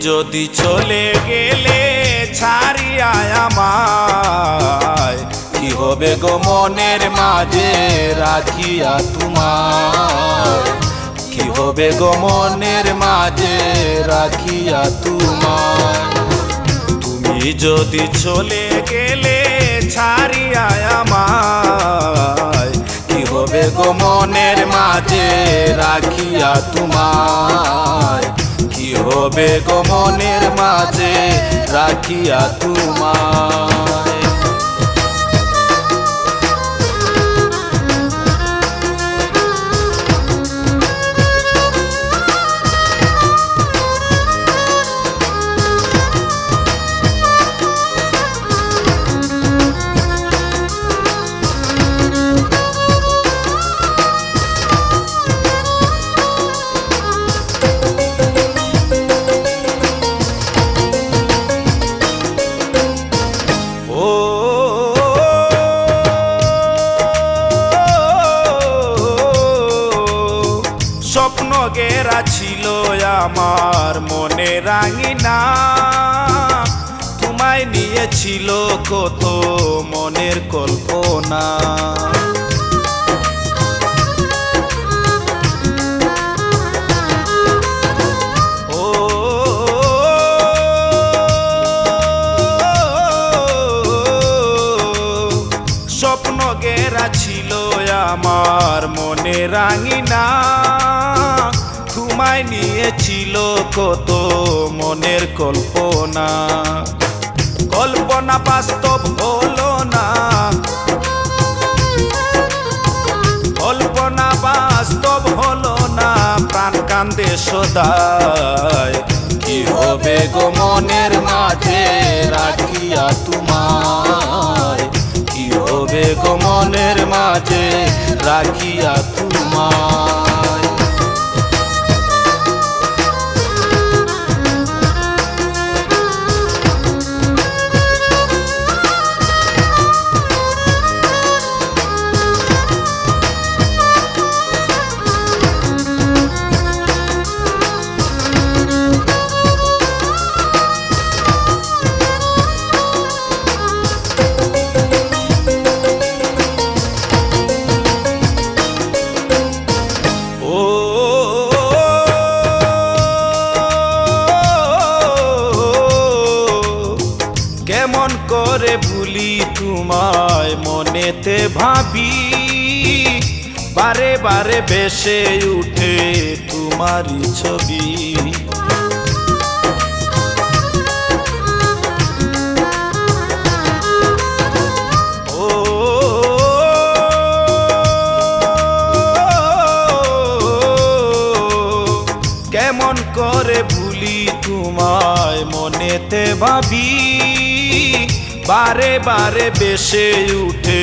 যদি চলে গেলে ছাড়িয়া আমায়, কি হবে গো মনের মাঝে রাখিয়া তোমায়, কি হবে গো মনের মাঝে রাখিয়া তোমায়। তুমি যদি চলে গেলে ছাড়িয়া আমায়, কি হবে গো মনের মাঝে রাখিয়া তোমায়, কি হবে গো মনের মাঝে রাখিয়া তোমায়। স্বপ্ন গেরা ছিল আমার মনে রাঙিনা, তোমায় নিয়েছিল কত মনের কল্পনা। ও স্বপ্ন গেরা ছিল আমার মনে রাঙিনা, তোমায় নিয়েছিল কত মনের কল্পনা। কল্পনা বাস্তব হলো না, কল্পনা বাস্তব হলো না, প্রাণ কান্দে সদায়, কি হবে গো মনের মাঝে রাখিয়া তোমায়, কি হবে গো মনের মাঝে রাখিয়া তোমায়। কেমন করে ভুলি তোমায় মনেতে ভাবি, বারে বারে ভেসে উঠে তোমারই ছবি। ও কেমন করে ভুলি তোমায় মনেতে ভাবি, বারে বারে ভেসে উঠে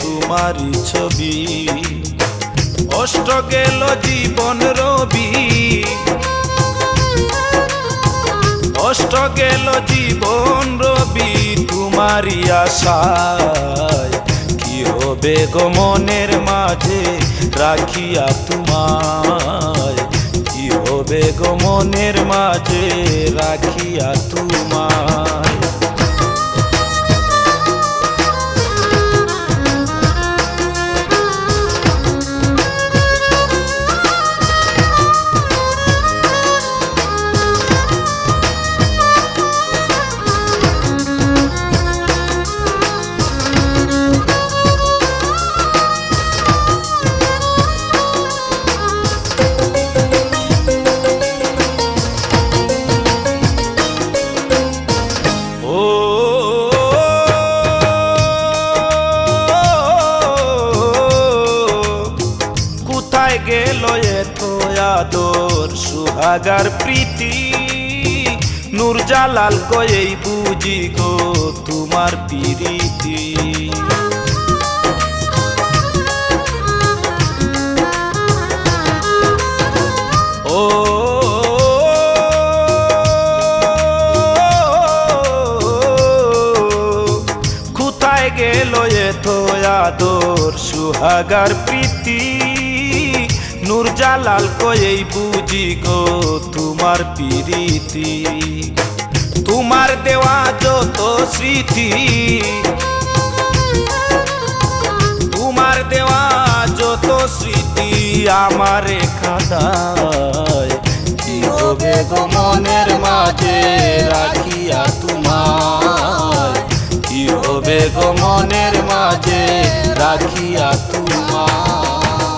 তোমারই ছবি। অষ্ট গেল জীবন রবি, অষ্ট গেল জীবন রবি তোমারই আশায়, কি হবে গো মনের মাঝে রাখিয়া তোমায়, কি হবে গো মনের মাঝে রাখিয়া তোমায়। গেল এত আদর সুহাগার প্রীতি, নূরজালাল কই বুঝি গো তোমার প্রীতি। ও কোথায় গেল এত আদর সুহাগার প্রীতি, নূরজালাল কই বুঝি গো তোমার প্রীতি, তোমার দেওয়া যত স্মৃতি, তোমার দেওয়া যত স্মৃতি আমারে খাদায়। কি হবে গো মনের মাঝে রাখিয়া তোমার, কি হবে গো মনের মাঝে রাখিয়া তোমার।